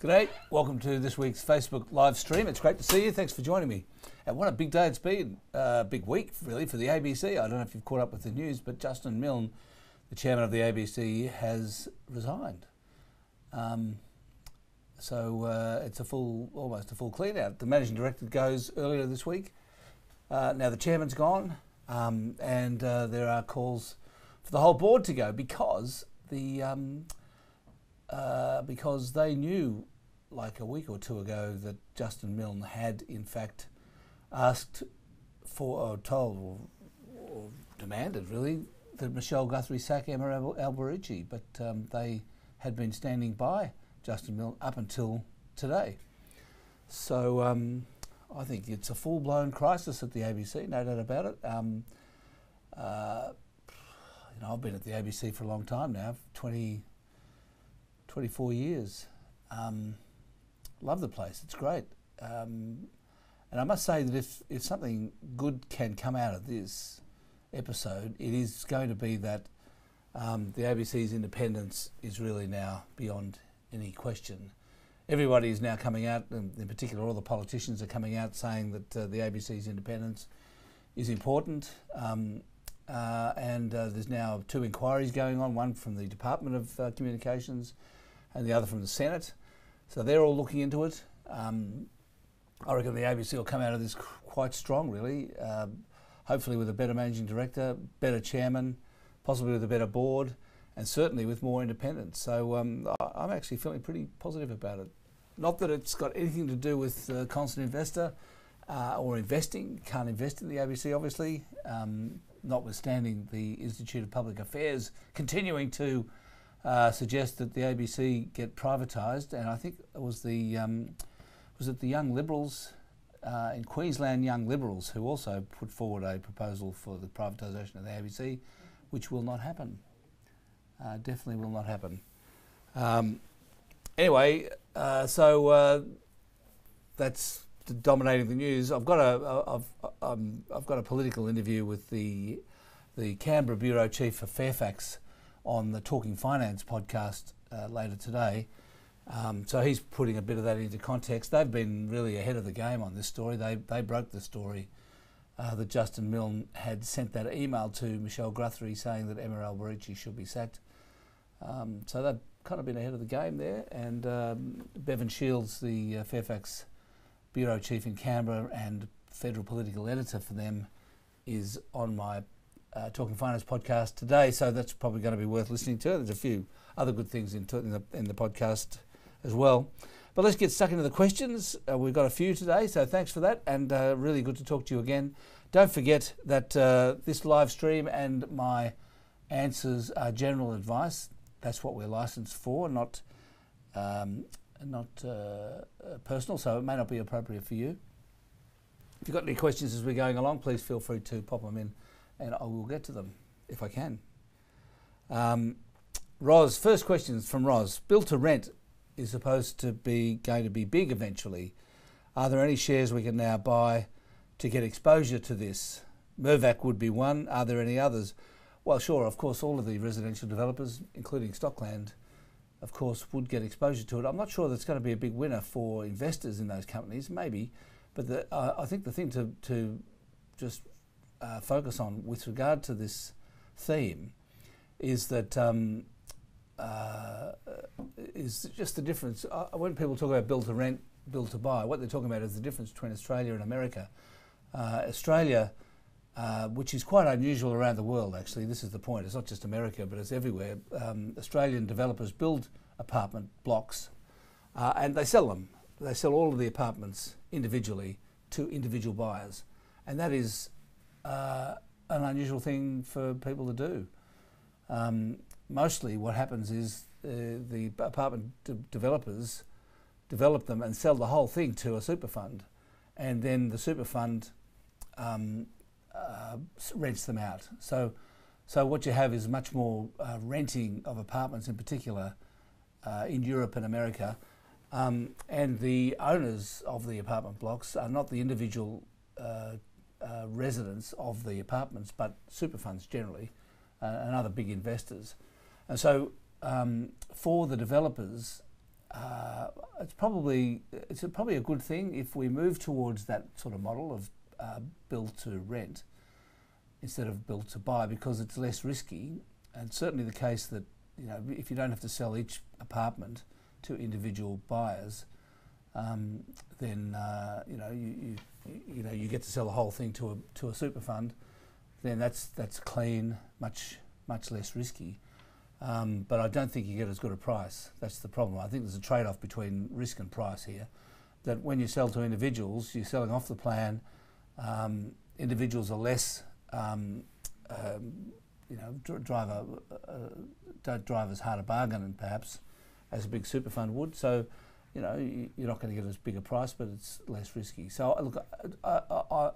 G'day, welcome to this week's Facebook live stream. It's great to see you. Thanks for joining me. And what a big day it's been. Big week, really, for the ABC. I don't know if you've caught up with the news, but Justin Milne, the chairman of the ABC, has resigned. So it's almost a full clean out. The managing director goes earlier this week. Now the chairman's gone, and there are calls for the whole board to go because they knew, like a week or two ago, that Justin Milne had in fact asked for, or told, or demanded really, that Michelle Guthrie sack Emma Alberici, but they had been standing by Justin Milne up until today. So I think it's a full-blown crisis at the ABC, no doubt about it. I've been at the ABC for a long time now, 24 years. Love the place, it's great. And I must say that if something good can come out of this episode, it is going to be that the ABC's independence is really now beyond any question. Everybody is now coming out, and in particular all the politicians are coming out saying that the ABC's independence is important. And there's now two inquiries going on, one from the Department of Communications and the other from the Senate. So they're all looking into it. I reckon the ABC will come out of this quite strong, really. Hopefully with a better managing director, better chairman, possibly with a better board, and certainly with more independence. So I'm actually feeling pretty positive about it. Not that it's got anything to do with constant investor or investing. Can't invest in the ABC, obviously, notwithstanding the Institute of Public Affairs continuing to suggest that the ABC get privatised. And I think it was the Young Liberals in Queensland, Young Liberals, who also put forward a proposal for the privatisation of the ABC, which will not happen. Definitely will not happen. Anyway, so that's dominating the news. I've got a political interview with the Canberra bureau chief for Fairfax on the Talking Finance podcast later today. So he's putting a bit of that into context. They've been really ahead of the game on this story. They broke the story that Justin Milne had sent that email to Michelle Guthrie saying that Emma Alberici should be sacked. So they've kind of been ahead of the game there. And Bevan Shields, the Fairfax bureau chief in Canberra and federal political editor for them, is on my Talking Finance podcast today, so that's probably going to be worth listening to. There's a few other good things in the podcast as well. But let's get stuck into the questions. We've got a few today, so thanks for that, and really good to talk to you again. Don't forget that this live stream and my answers are general advice. That's what we're licensed for, not personal, so it may not be appropriate for you. If you've got any questions as we're going along, please feel free to pop them in, and I will get to them if I can. Roz, first question is from Roz. Build to rent is supposed to be going to be big eventually. Are there any shares we can now buy to get exposure to this? Mirvac would be one. Are there any others? Well, sure, of course, all of the residential developers, including Stockland, of course, would get exposure to it. I'm not sure that's going to be a big winner for investors in those companies, maybe, but I think the thing to just focus on with regard to this theme is that is just the difference. When people talk about build to rent, build to buy, what they're talking about is the difference between Australia and America. Australia, which is quite unusual around the world, actually, this is the point, it's not just America, but it's everywhere. Australian developers build apartment blocks and they sell them. They sell all of the apartments individually to individual buyers. And that is an unusual thing for people to do. Mostly what happens is the apartment developers develop them and sell the whole thing to a super fund, and then the super fund rents them out. So what you have is much more renting of apartments in particular in Europe and America, and the owners of the apartment blocks are not the individual residents of the apartments, but super funds generally and other big investors. And so for the developers, it's probably a good thing if we move towards that sort of model of build to rent instead of build to buy, because it's less risky, and certainly the case that, you know, if you don't have to sell each apartment to individual buyers, then you know, you get to sell the whole thing to a super fund. Then that's clean, much less risky. But I don't think you get as good a price. That's the problem. I think there's a trade-off between risk and price here. That when you sell to individuals, you're selling off the plan. Individuals are less, you know, don't drive as hard a bargain, and perhaps as a big super fund would. So, you know, you're not going to get as big a price, but it's less risky. So look,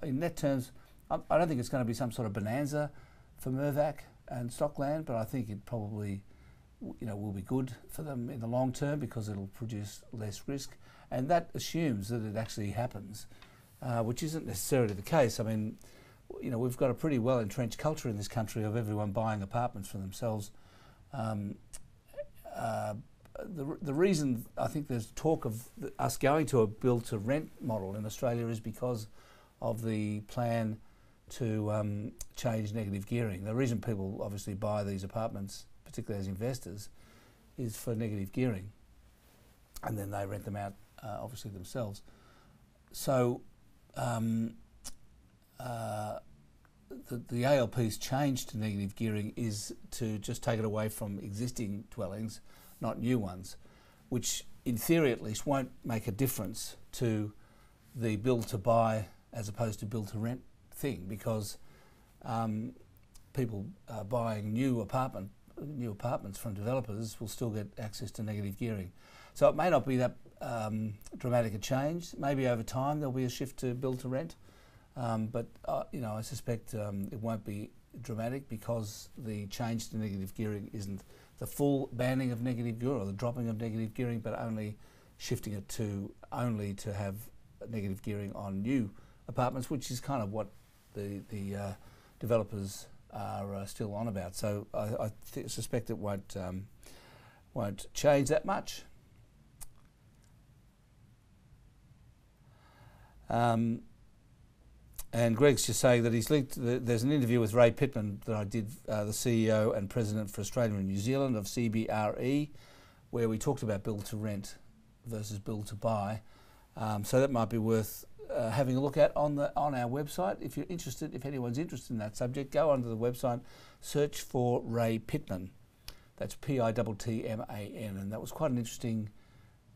in net terms, I don't think it's going to be some sort of bonanza for Mirvac and Stockland, but I think it probably, you know, will be good for them in the long term because it'll produce less risk, and that assumes that it actually happens, which isn't necessarily the case. I mean, you know, we've got a pretty well entrenched culture in this country of everyone buying apartments for themselves. The reason I think there's talk of us going to a build to rent model in Australia is because of the plan to change negative gearing. The reason people obviously buy these apartments, particularly as investors, is for negative gearing, and then they rent them out obviously themselves. So the ALP's change to negative gearing is to just take it away from existing dwellings, not new ones, which in theory at least won't make a difference to the build to buy as opposed to build to rent thing, because people buying new apartments from developers will still get access to negative gearing. So it may not be that dramatic a change. Maybe over time there'll be a shift to build to rent, but you know, I suspect it won't be dramatic, because the change to negative gearing isn't the full banning of negative gearing or the dropping of negative gearing, but only shifting it to only to have negative gearing on new apartments, which is kind of what the developers are still on about. So I suspect it won't change that much. And Greg's just saying that he's linked. There's an interview with Ray Pittman that I did, the CEO and President for Australia and New Zealand of CBRE, where we talked about build to rent versus build to buy. So that might be worth having a look at on our website. If you're interested, if anyone's interested in that subject, go onto the website, search for Ray Pittman. That's Pittman, and that was quite an interesting,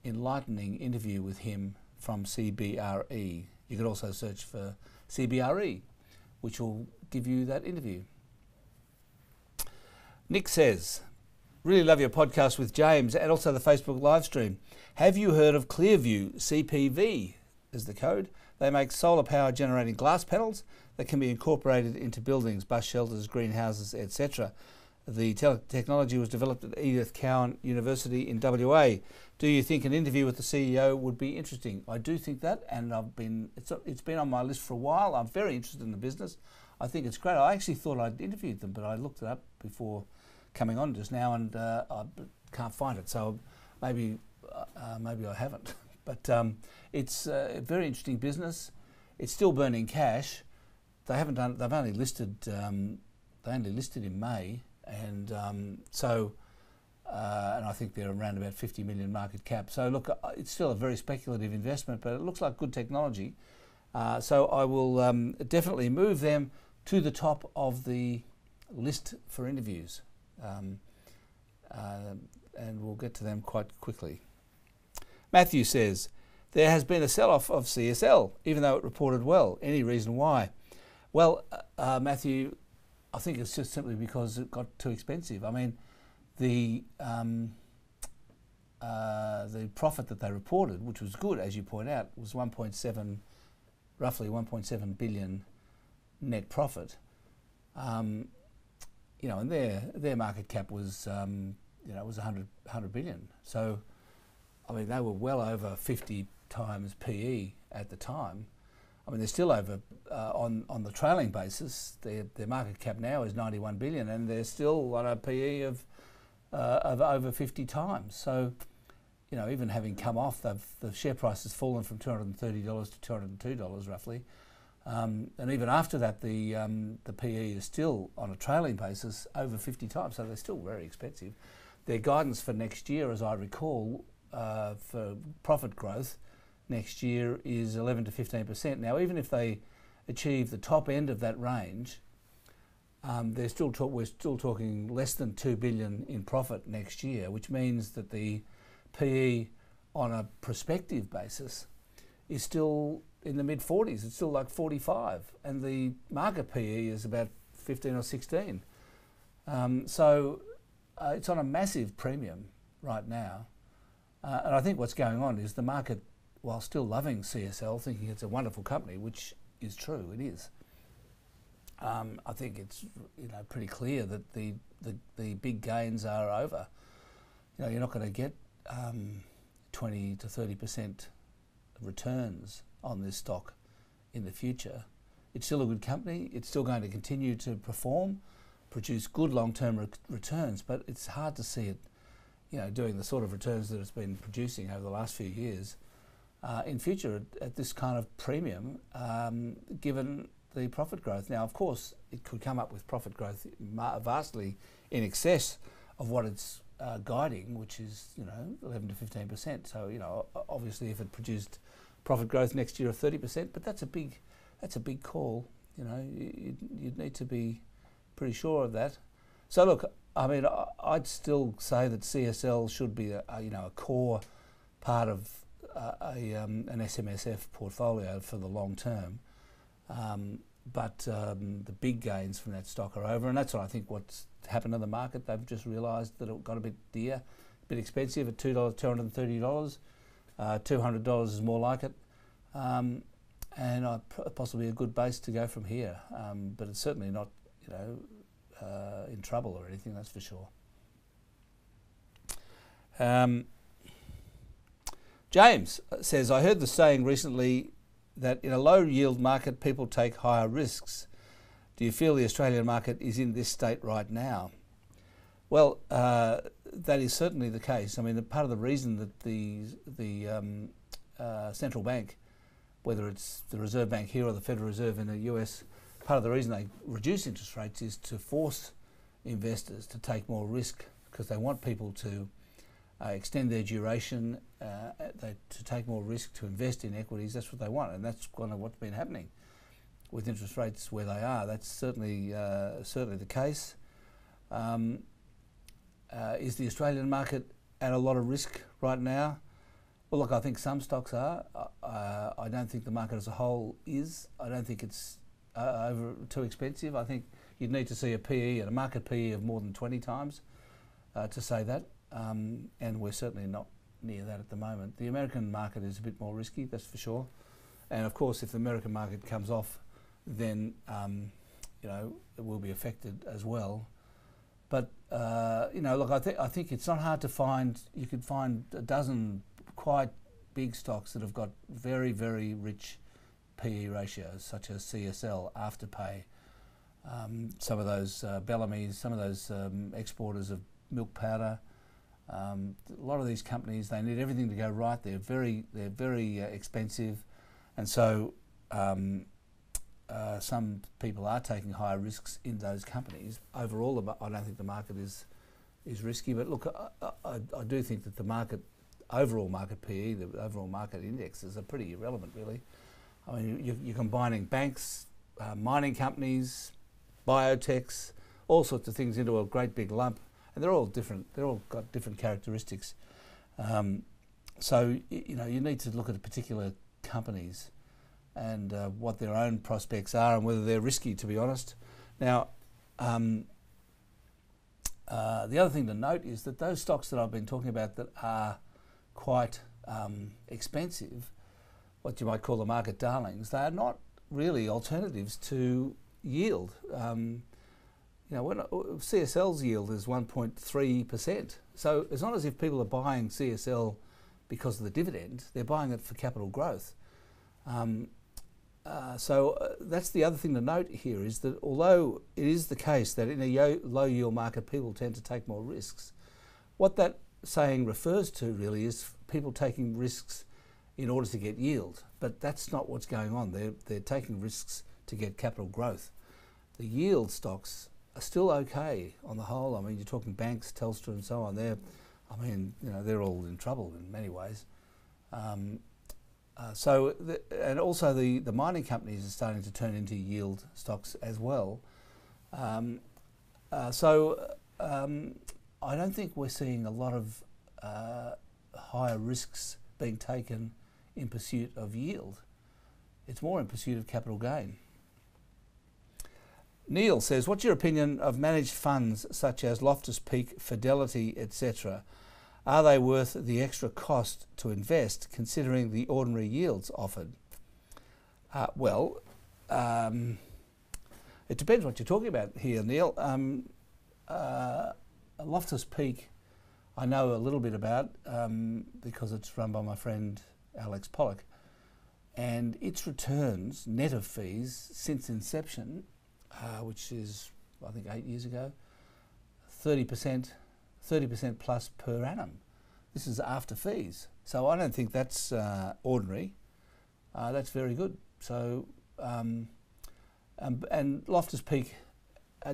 enlightening interview with him from CBRE. You could also search for CBRE, which will give you that interview. Nick says, really love your podcast with James and also the Facebook live stream. Have you heard of Clearview? CPV is the code. They make solar power generating glass panels that can be incorporated into buildings, bus shelters, greenhouses, etc. The technology was developed at Edith Cowan University in WA. Do you think an interview with the CEO would be interesting? I do think that, and it's been on my list for a while. I'm very interested in the business. I think it's great. I actually thought I'd interviewed them, but I looked it up before coming on just now, and I can't find it. So maybe I haven't. But it's a very interesting business. It's still burning cash. They haven't done. They've only listed. They only listed in May. And and I think they're around about 50 million market cap. So look, it's still a very speculative investment, but it looks like good technology. So I will definitely move them to the top of the list for interviews, and we'll get to them quite quickly. Matthew says, there has been a sell-off of CSL, even though it reported well. Any reason why? Well, Matthew, I think it's just simply because it got too expensive. I mean, the profit that they reported, which was good, as you point out, was roughly 1.7 billion net profit. You know, and their market cap was was 100 billion. So, I mean, they were well over 50 times PE at the time. I mean, they're still over on the trailing basis. Their market cap now is 91 billion, and they're still on a PE of over 50 times. So, even having come off, the share price has fallen from $230 to $202 roughly. And even after that, the PE is still, on a trailing basis, over 50 times, so they're still very expensive. Their guidance for next year, as I recall, for profit growth next year is 11 to 15%. Now, even if they achieve the top end of that range, we're still talking less than $2 billion in profit next year, which means that the PE on a prospective basis is still in the mid-40s. It's still like 45, and the market PE is about 15 or 16. So it's on a massive premium right now. And I think what's going on is the market, while still loving CSL, thinking it's a wonderful company, which is true, it is. I think it's pretty clear that the big gains are over. You're not going to get 20 to 30% returns on this stock in the future. It's still a good company. It's still going to continue to perform, produce good long-term returns, but it's hard to see it, doing the sort of returns that it's been producing over the last few years in future at this kind of premium, given the profit growth. Now, of course, it could come up with profit growth vastly in excess of what it's guiding, which is 11 to 15%. So obviously, if it produced profit growth next year of 30%, but that's a big call. You'd need to be pretty sure of that. So look, I mean, I'd still say that CSL should be a core part of an SMSF portfolio for the long term. But the big gains from that stock are over, and that's what I think what's happened to the market. They've just realised that it got a bit dear, a bit expensive at $230. $200 is more like it, and possibly a good base to go from here. But it's certainly not, in trouble or anything. That's for sure. James says, I heard the saying recently that in a low yield market, people take higher risks. Do you feel the Australian market is in this state right now? Well, that is certainly the case. I mean, part of the reason that the central bank, whether it's the Reserve Bank here or the Federal Reserve in the US, part of the reason they reduce interest rates is to force investors to take more risk, because they want people to extend their duration, to take more risk, to invest in equities. That's what they want, and that's kind of what's been happening with interest rates where they are. That's certainly the case. Is the Australian market at a lot of risk right now? Well, look, I think some stocks are. I don't think the market as a whole is. I don't think it's too expensive. I think you'd need to see a PE, and a market PE of more than 20 times to say that. And we're certainly not near that at the moment. The American market is a bit more risky, that's for sure. And of course, if the American market comes off, then it will be affected as well. But look, I think it's not hard to find. You could find a dozen quite big stocks that have got very, very rich PE ratios, such as CSL, Afterpay, some of those Bellamy's, some of those exporters of milk powder. A lot of these companies, they need everything to go right. They're very expensive, and so some people are taking higher risks in those companies. Overall, I don't think the market is risky, but look, I do think that the overall market PE, the overall market indexes are pretty irrelevant, really. I mean, you're combining banks, mining companies, biotechs, all sorts of things into a great big lump. And they're all different. They're all got different characteristics. So you need to look at particular companies and what their own prospects are and whether they're risky, to be honest. Now, the other thing to note is that those stocks that I've been talking about that are quite expensive, what you might call the market darlings, they are not really alternatives to yield. When CSL's yield is 1.3%. So it's not as if people are buying CSL because of the dividend. They're buying it for capital growth. So that's the other thing to note here, is that although it is the case that in a low yield market people tend to take more risks, what that saying refers to really is people taking risks in order to get yield, but that's not what's going on. They're taking risks to get capital growth. The yield stocks are still okay on the whole. I mean, you're talking banks, Telstra, and so on. They're all in trouble in many ways. And also the mining companies are starting to turn into yield stocks as well. I don't think we're seeing a lot of higher risks being taken in pursuit of yield. It's more in pursuit of capital gain. Neil says, what's your opinion of managed funds such as Loftus Peak, Fidelity, etc.? Are they worth the extra cost to invest considering the ordinary yields offered? It depends what you're talking about here, Neil. Loftus Peak I know a little bit about because it's run by my friend Alex Pollock, and its returns, net of fees, since inception, which is I think 8 years ago, 30% plus per annum. This is after fees, so I don't think that's ordinary. That's very good. So, and Loftus Peak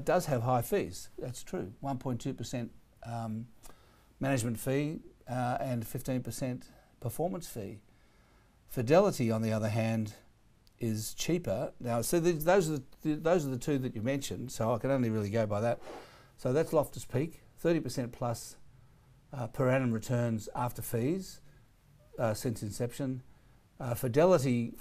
does have high fees. That's true. 1.2% management fee and 15% performance fee. Fidelity, on the other hand, is cheaper. Now, so those are the two that you mentioned. So I can only really go by that. So that's Loftus Peak, 30% plus per annum returns after fees since inception. Fidelity,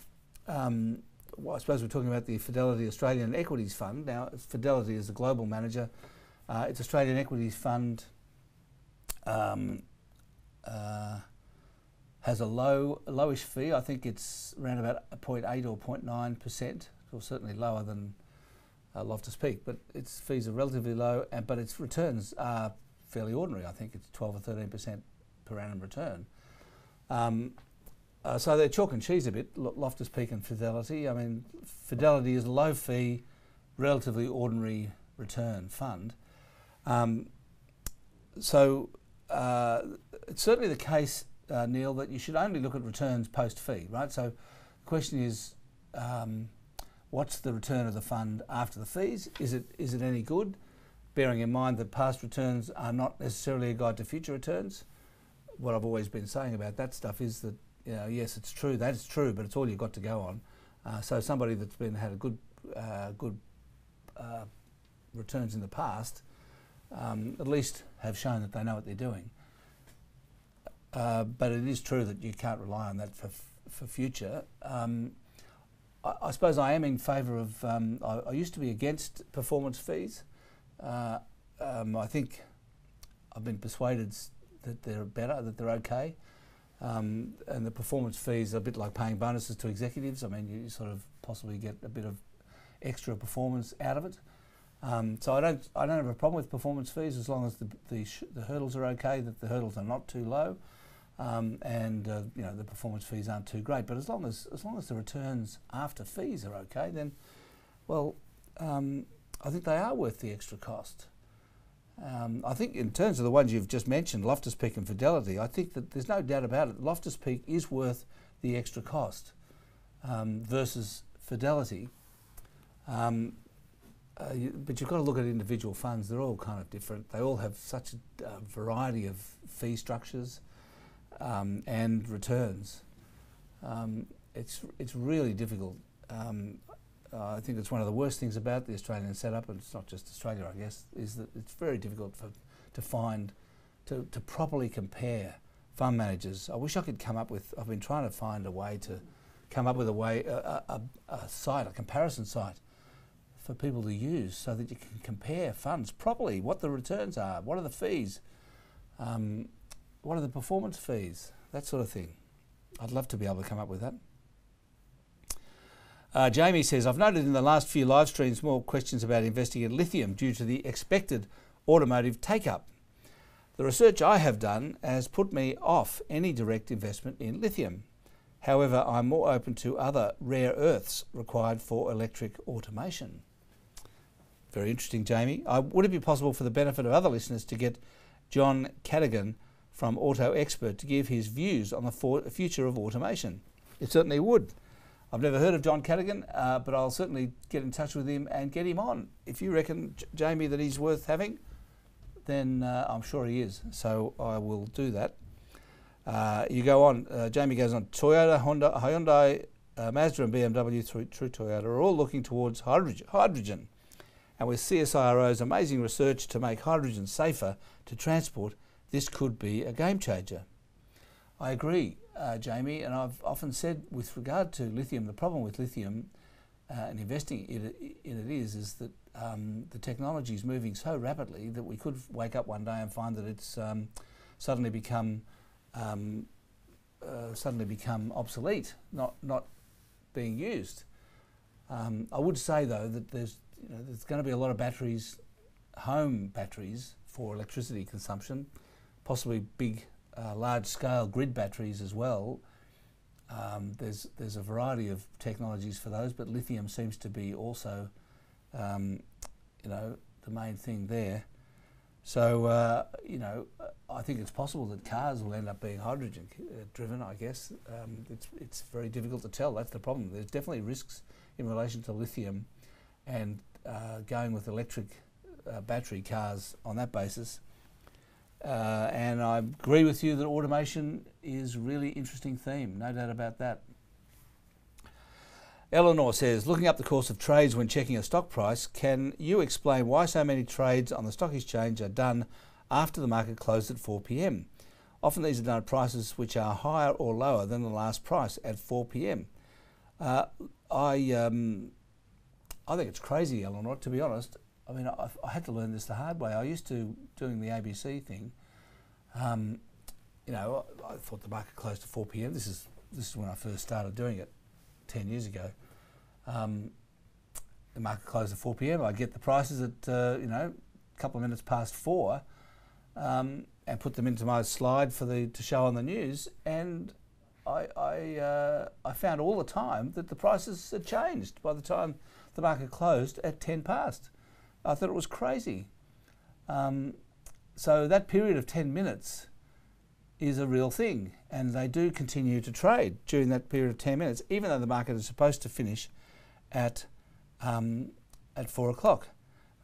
well, I suppose we're talking about the Fidelity Australian Equities Fund. Now, Fidelity is the global manager. Its Australian Equities Fund has a lowish fee. I think it's around about 0.8 or 0.9%, or certainly lower than Loftus Peak. But its fees are relatively low, but its returns are fairly ordinary. I think it's 12 or 13% per annum return. So they're chalk and cheese a bit, Loftus Peak and Fidelity. I mean, Fidelity is a low fee, relatively ordinary return fund. So it's certainly the case, Neil, that you should only look at returns post-fee, right? So the question is, what's the return of the fund after the fees? Is it any good? Bearing in mind that past returns are not necessarily a guide to future returns. What I've always been saying about that stuff is that, yes, it's true, that is true, but it's all you've got to go on. So somebody that's had a good returns in the past, at least have shown that they know what they're doing. But it is true that you can't rely on that for future. I suppose I am in favour of, I used to be against performance fees. I think I've been persuaded that they're better, that they're okay. And the performance fees are a bit like paying bonuses to executives. I mean, you sort of possibly get a bit of extra performance out of it. So I don't have a problem with performance fees as long as the hurdles are okay, that the hurdles are not too low, and the performance fees aren't too great. But as long as the returns after fees are okay, then I think they are worth the extra cost. I think in terms of the ones you've just mentioned, Loftus Peak and Fidelity, I think that there's no doubt about it. Loftus Peak is worth the extra cost versus Fidelity. But you've got to look at individual funds. They're all kind of different. They all have such a variety of fee structures and returns. It's really difficult. I think it's one of the worst things about the Australian setup, and it's not just Australia, I guess, is that it's very difficult to properly compare fund managers. I wish I could come up with, I've been trying to find a way to come up with a site, a comparison site for people to use so that you can compare funds properly, what the returns are, what are the fees, what are the performance fees, that sort of thing. I'd love to be able to come up with that. Jamie says, I've noted in the last few live streams more questions about investing in lithium due to the expected automotive take-up. The research I have done has put me off any direct investment in lithium. However, I'm more open to other rare earths required for electric automation. Very interesting, Jamie. Would it be possible for the benefit of other listeners to get John Cadogan from Auto Expert to give his views on the future of automation. It certainly would. I've never heard of John Cadogan, but I'll certainly get in touch with him and get him on. If you reckon, Jamie, that he's worth having, then I'm sure he is. So I will do that. You go on. Jamie goes on. Toyota, Honda, Hyundai, Mazda and BMW through Toyota are all looking towards hydrogen. And with CSIRO's amazing research to make hydrogen safer to transport, this could be a game changer. I agree, Jamie, and I've often said with regard to lithium, the problem with lithium and investing in it is that the technology is moving so rapidly that we could wake up one day and find that it's suddenly become obsolete, not being used. I would say though that there's going to be a lot of batteries, home batteries for electricity consumption, possibly big, large-scale grid batteries as well. There's a variety of technologies for those, but lithium seems to be also, the main thing there. So, I think it's possible that cars will end up being hydrogen driven, I guess. It's very difficult to tell. That's the problem. There's definitely risks in relation to lithium and going with electric battery cars on that basis. And I agree with you that automation is a really interesting theme, no doubt about that. Eleanor says, looking up the course of trades when checking a stock price, can you explain why so many trades on the stock exchange are done after the market closed at 4 p.m? Often these are done at prices which are higher or lower than the last price at 4 p.m. I think it's crazy, Eleanor, to be honest. I mean, I had to learn this the hard way. I used to, doing the ABC thing, I thought the market closed at 4 p.m. This is when I first started doing it 10 years ago. The market closed at 4 p.m. I'd get the prices at, a couple of minutes past 4 and put them into my slide to show on the news. And I found all the time that the prices had changed by the time the market closed at 10 past. I thought it was crazy. So that period of 10 minutes is a real thing, and they do continue to trade during that period of 10 minutes, even though the market is supposed to finish at 4 o'clock.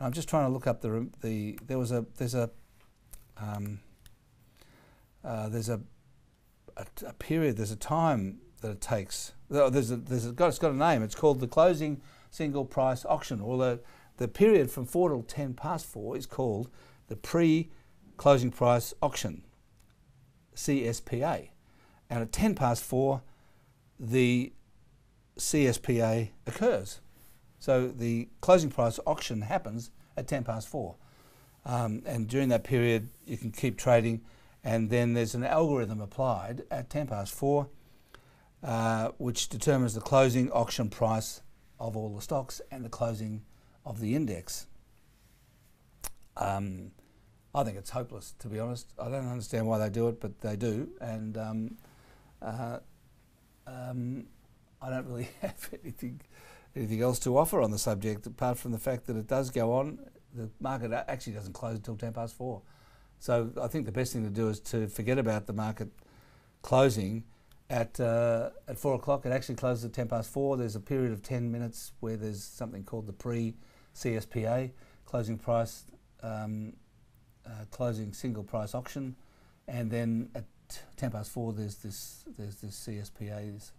I'm just trying to look up there's a period, there's a time that it takes. It's got a name. It's called the closing single price auction, or the period from 4 till 10 past 4 is called the pre-closing price auction, CSPA. And at 10 past 4, the CSPA occurs. So the closing price auction happens at 10 past 4. And during that period, you can keep trading, and then there's an algorithm applied at 10 past 4, which determines the closing auction price of all the stocks and the closing of the index. I think it's hopeless, to be honest. I don't understand why they do it, but they do. And I don't really have anything else to offer on the subject, apart from the fact that it does go on. The market actually doesn't close until 10 past 4. So I think the best thing to do is to forget about the market closing at 4 o'clock. It actually closes at 10 past 4. There's a period of 10 minutes where there's something called the pre-CSPA, closing price, closing single price auction, and then at 10 past 4 there's this CSPA,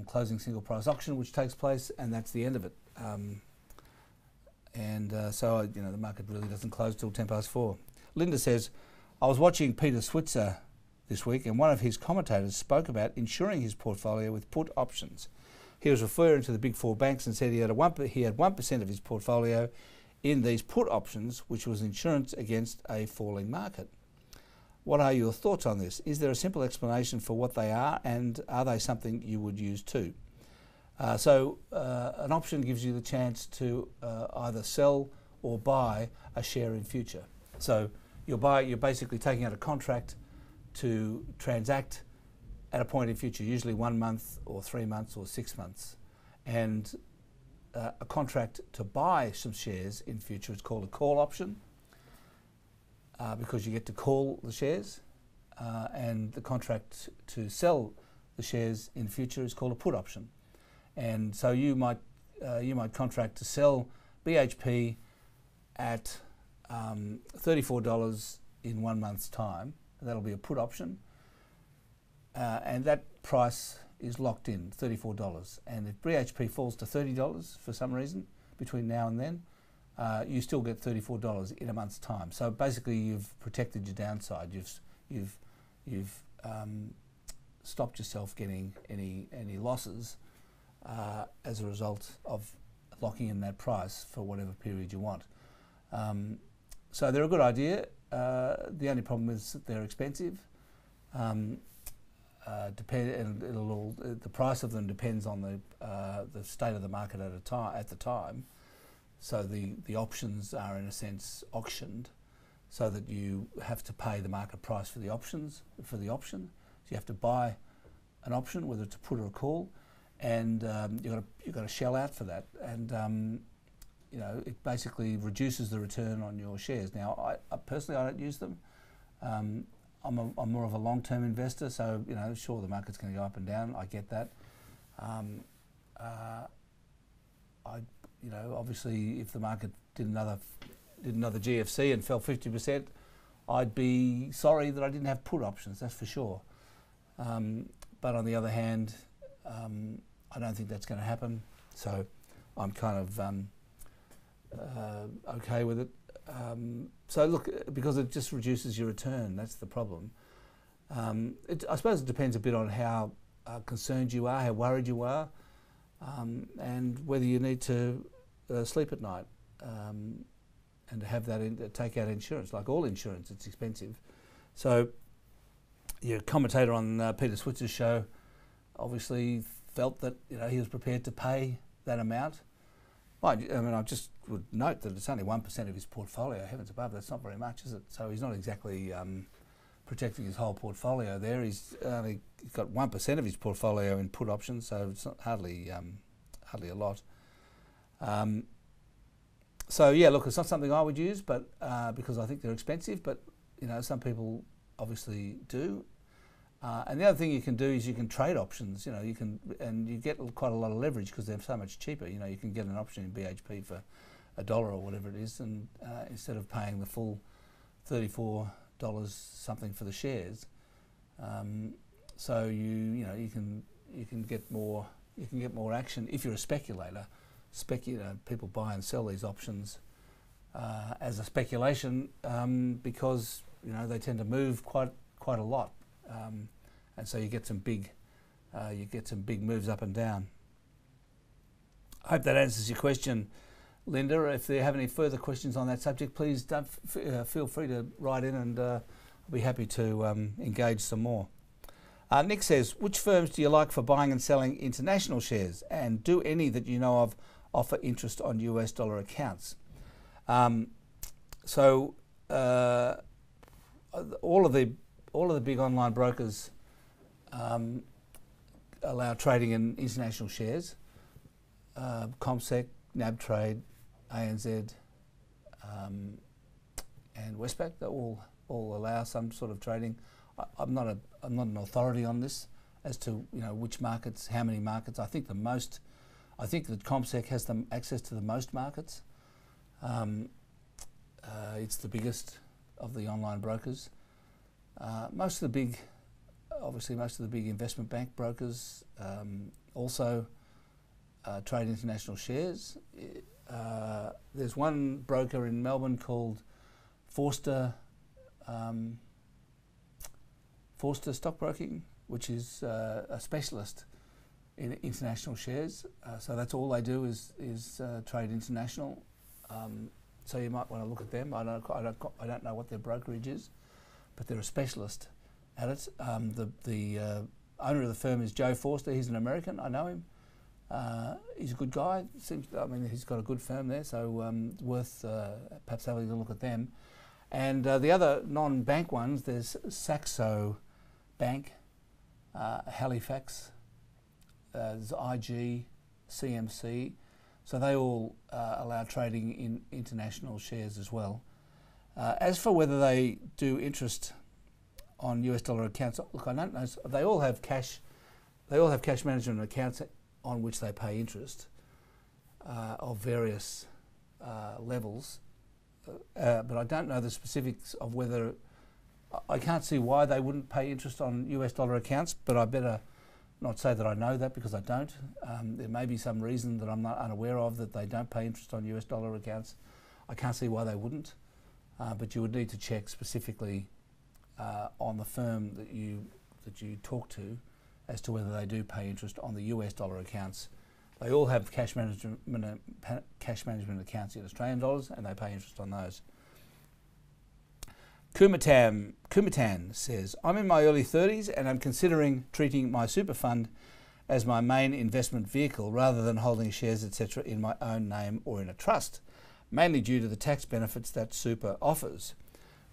closing single price auction, which takes place, and that's the end of it. So the market really doesn't close till 10 past 4. Linda says, I was watching Peter Switzer this week, and one of his commentators spoke about insuring his portfolio with put options. He was referring to the big four banks and said he had 1% of his portfolio in these put options, which was insurance against a falling market. What are your thoughts on this? Is there a simple explanation for what they are, and are they something you would use too? An option gives you the chance to either sell or buy a share in future. So you're basically taking out a contract to transact at a point in future, usually 1 month or 3 months or 6 months. And a contract to buy some shares in future is called a call option. because you get to call the shares, and the contract to sell the shares in future is called a put option. And so you might contract to sell BHP at $34 in 1 month's time. That'll be a put option, and that price is locked in, $34. And if BHP falls to $30 for some reason between now and then, you still get $34 in a month's time. So basically, you've protected your downside. You've stopped yourself getting any losses as a result of locking in that price for whatever period you want. So they're a good idea. The only problem is that they're expensive. The price of them depends on the state of the market at the time. So the options are in a sense auctioned, so that you have to pay the market price for the option. So you have to buy an option, whether it's a put or a call, and you've got to shell out for that. And it basically reduces the return on your shares. Now, I personally don't use them. I'm more of a long-term investor, so sure, the market's going to go up and down. I get that. Obviously, if the market did another GFC and fell 50%, I'd be sorry that I didn't have put options. That's for sure. But on the other hand, I don't think that's going to happen. So I'm kind of okay with it. So look, because it just reduces your return, that's the problem. I suppose it depends a bit on how concerned you are, how worried you are, and whether you need to sleep at night, and to have that take out insurance. Like all insurance, it's expensive. So your commentator on Peter Switzer's show obviously felt that he was prepared to pay that amount. I just would note that it's only 1% of his portfolio. Heavens above, that's not very much, is it? So he's not exactly protecting his whole portfolio there. He's got 1% of his portfolio in put options, so it's not hardly a lot. So yeah, look, it's not something I would use, but because I think they're expensive. But some people obviously do. And the other thing you can do is you can trade options. You get quite a lot of leverage because they're so much cheaper. You can get an option in BHP for $1 or whatever it is, and instead of paying the full $34 something for the shares. So you can get more action if you're a speculator. People buy and sell these options as a speculation because they tend to move quite a lot. And so you get some big moves up and down. I hope that answers your question, Linda. If you have any further questions on that subject, please don't feel free to write in, and I'll be happy to engage some more. Nick says, which firms do you like for buying and selling international shares, and do any that you know of offer interest on US dollar accounts? So all of the big online brokers allow trading in international shares. CommSec, NabTrade, ANZ, and Westpac, they all allow some sort of trading. I'm not an authority on this as to which markets, how many markets. I think that CommSec has access to the most markets. It's the biggest of the online brokers. Most of the big investment bank brokers also trade international shares. There's one broker in Melbourne called Forster Stockbroking, which is a specialist in international shares. So that's all they do is trade international. So you might want to look at them. I don't know what their brokerage is, but they're a specialist at it. The owner of the firm is Joe Forster. He's an American. I know him. He's a good guy. He's got a good firm there, so worth perhaps having a look at them. And the other non-bank ones, there's Saxo Bank, Halifax, there's IG, CMC. So they all allow trading in international shares as well. As for whether they do interest on US dollar accounts, look, I don't know. They all have cash. They all have cash management accounts on which they pay interest of various levels, but I don't know the specifics of whether. I can't see why they wouldn't pay interest on US dollar accounts, but I better not say that I know that because I don't. There may be some reason that I'm not unaware of that they don't pay interest on US dollar accounts. I can't see why they wouldn't, but you would need to check specifically on the firm that you talk to as to whether they do pay interest on the US dollar accounts. They all have cash management accounts in Australian dollars, and they pay interest on those. Kumatan says, I'm in my early 30s and I'm considering treating my super fund as my main investment vehicle rather than holding shares, etc. in my own name or in a trust, mainly due to the tax benefits that super offers.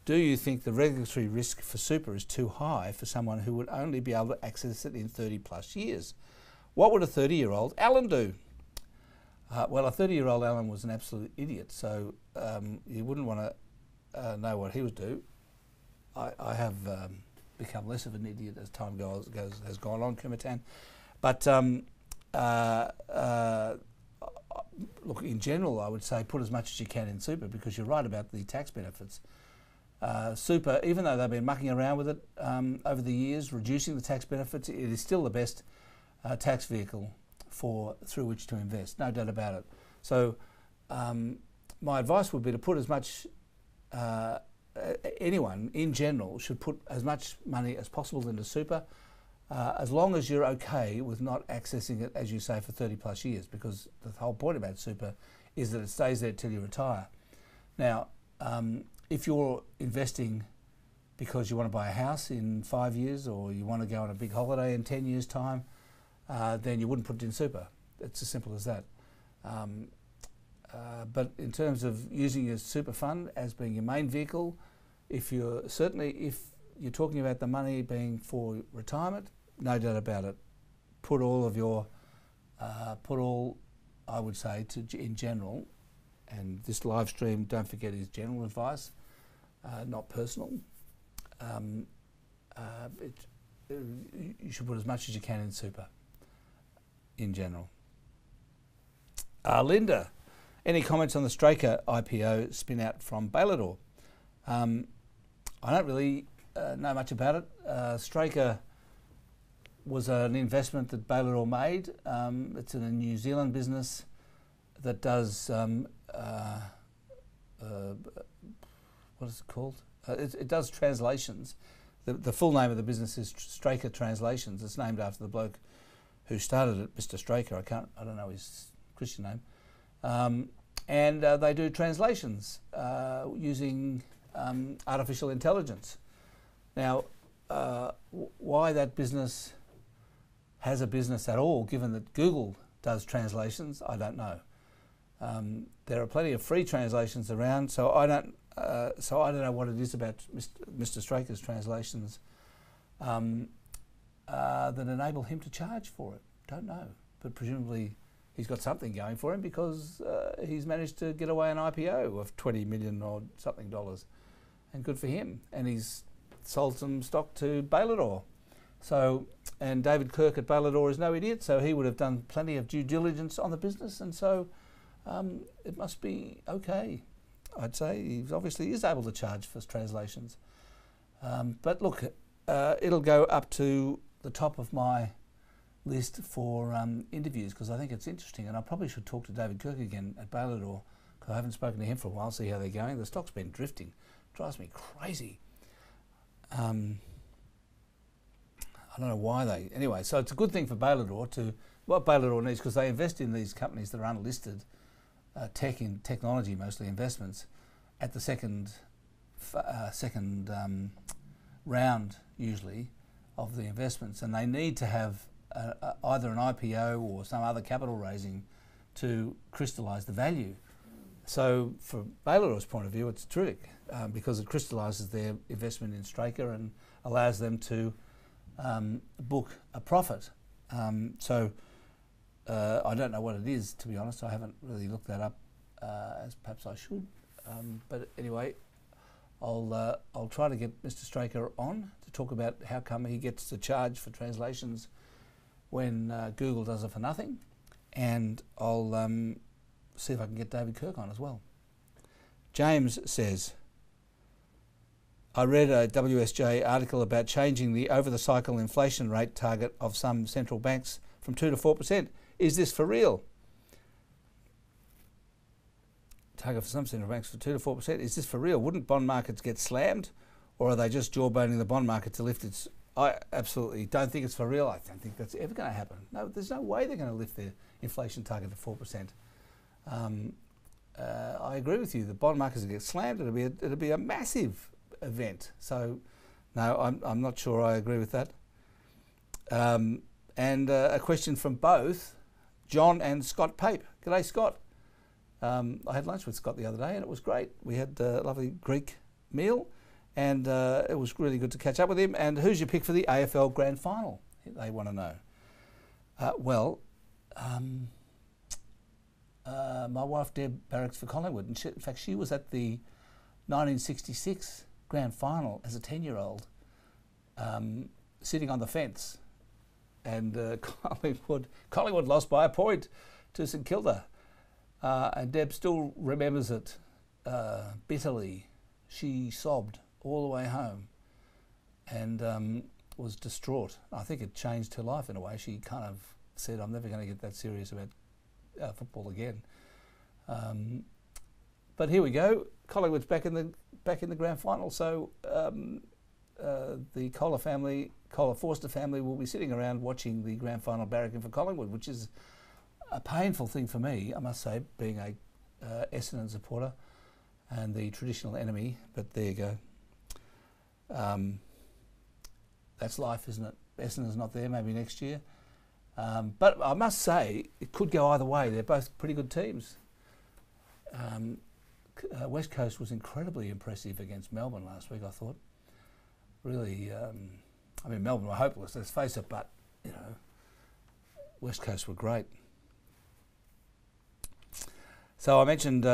Do you think the regulatory risk for super is too high for someone who would only be able to access it in 30 plus years? What would a 30-year-old Alan do? Well, a 30-year-old Alan was an absolute idiot, so you wouldn't want to know what he would do. I have become less of an idiot as time has gone on, Kumatan. But look, in general, I would say put as much as you can in super because you're right about the tax benefits. Super, even though they've been mucking around with it over the years, reducing the tax benefits, it is still the best tax vehicle through which to invest, no doubt about it. So my advice would be to put as much anyone in general should put as much money as possible into super, as long as you're okay with not accessing it, as you say, for 30 plus years, because the whole point about super is that it stays there till you retire. Now, if you're investing because you want to buy a house in 5 years or you want to go on a big holiday in 10 years' time, then you wouldn't put it in super. It's as simple as that. But in terms of using your super fund as being your main vehicle, if you're talking about the money being for retirement, no doubt about it. Put all, I would say, in general, and this live stream, don't forget, is general advice, not personal. You should put as much as you can in super, in general. Linda. Any comments on the Straker IPO spin out from Bailador? I don't really know much about it. Straker was an investment that Bailador made. It's in a New Zealand business that does, what is it called? It does translations. The full name of the business is Straker Translations. It's named after the bloke who started it, Mr. Straker. I don't know his Christian name. And they do translations using artificial intelligence. Now, why that business has a business at all, given that Google does translations, I don't know. There are plenty of free translations around, so I don't know what it is about Mr. Straker's translations that enable him to charge for it. Don't know, but presumably he's got something going for him because he's managed to get away an IPO of $20 million or something dollars, and good for him. And he's sold some stock to Bailador. So, and David Kirk at Bailador is no idiot, so he would have done plenty of due diligence on the business, and so it must be okay. I'd say he obviously is able to charge for translations. But look, it'll go up to the top of my list for interviews because I think it's interesting, and I probably should talk to David Kirk again at Bailador because I haven't spoken to him for a while, see how they're going. The stock's been drifting. It drives me crazy. I don't know why they... Anyway, so it's a good thing for Bailador to... What Bailador needs, because they invest in these companies that are unlisted, technology mostly investments, at the second round usually of the investments, and they need to have either an IPO or some other capital raising to crystallise the value. So from Bailador's point of view, it's terrific because it crystallises their investment in Straker and allows them to book a profit. So I don't know what it is, to be honest. I haven't really looked that up as perhaps I should. But anyway, I'll try to get Mr. Straker on to talk about how come he gets the charge for translations when Google does it for nothing, and I'll see if I can get David Kirk on as well. James says, I read a WSJ article about changing the over-the-cycle inflation rate target of some central banks from 2 to 4%. Is this for real? Target for some central banks for 2 to 4%. Is this for real? Wouldn't bond markets get slammed, or are they just jawboning the bond market to lift its... I absolutely don't think it's for real. I don't think that's ever going to happen. No, there's no way they're going to lift their inflation target to 4%. I agree with you. The bond markets will get slammed. It'll be a massive event. So, no, I'm not sure I agree with that. And a question from both John and Scott Pape. G'day, Scott. I had lunch with Scott the other day and it was great. We had a lovely Greek meal and it was really good to catch up with him. And who's your pick for the AFL Grand Final? They want to know. My wife Deb barracks for Collingwood, and in fact she was at the 1966 Grand Final as a 10-year-old, sitting on the fence, and Collingwood lost by a point to St Kilda, and Deb still remembers it bitterly. She sobbed all the way home, and was distraught. I think it changed her life in a way. She kind of said, "I'm never going to get that serious about football again." But here we go. Collingwood's back in the grand final. So the Kohler Forster family will be sitting around watching the grand final barracking for Collingwood, which is a painful thing for me, I must say, being a Essendon supporter and the traditional enemy. But there you go. That's life, isn't it? Essendon's not there. Maybe next year. But I must say, it could go either way. They're both pretty good teams. West Coast was incredibly impressive against Melbourne last week, I thought. Really, I mean, Melbourne were hopeless, let's face it, but, you know, West Coast were great. So I mentioned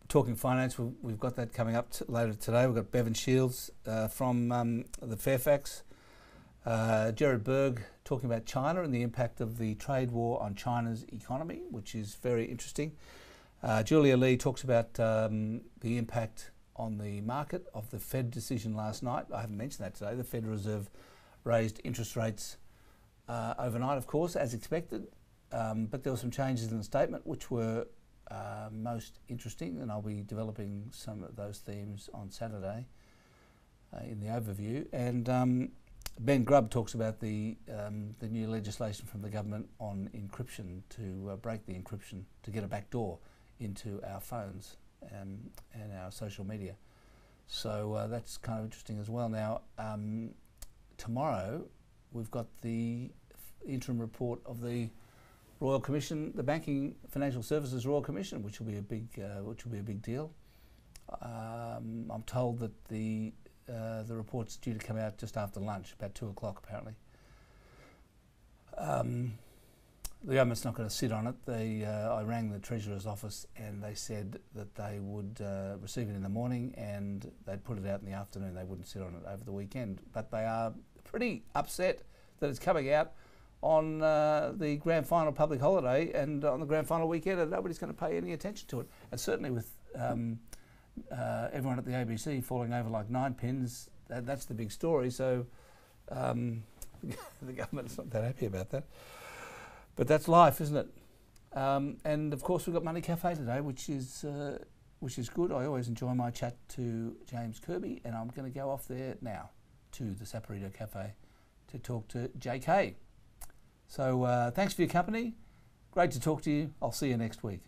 Talking Finance. We've got that coming up later today. We've got Bevan Shields from the Fairfax. Gerard Berg talking about China and the impact of the trade war on China's economy, which is very interesting. Julia Lee talks about the impact on the market of the Fed decision last night. I haven't mentioned that today. The Federal Reserve raised interest rates overnight, of course, as expected, but there were some changes in the statement which were most interesting, and I'll be developing some of those themes on Saturday in the overview. And Ben Grubb talks about the new legislation from the government on encryption, to break the encryption, to get a back door into our phones and our social media. So that's kind of interesting as well. Now, tomorrow we've got the interim report of the Royal Commission, the Banking Financial Services Royal Commission, which will be a big deal. I'm told that the report's due to come out just after lunch, about 2 o'clock apparently. The government's not going to sit on it. I rang the Treasurer's office and they said that they would receive it in the morning and they'd put it out in the afternoon. They wouldn't sit on it over the weekend. But they are pretty upset that it's coming out on the grand final public holiday and on the grand final weekend, and nobody's going to pay any attention to it. And certainly with everyone at the ABC falling over like 9 pins, that's the big story. So the government's not that happy about that. But that's life, isn't it? And of course we've got Money Cafe today, which is good. I always enjoy my chat to James Kirby, and I'm going to go off there now to the Saporito Cafe to talk to JK. So thanks for your company. Great to talk to you. I'll see you next week.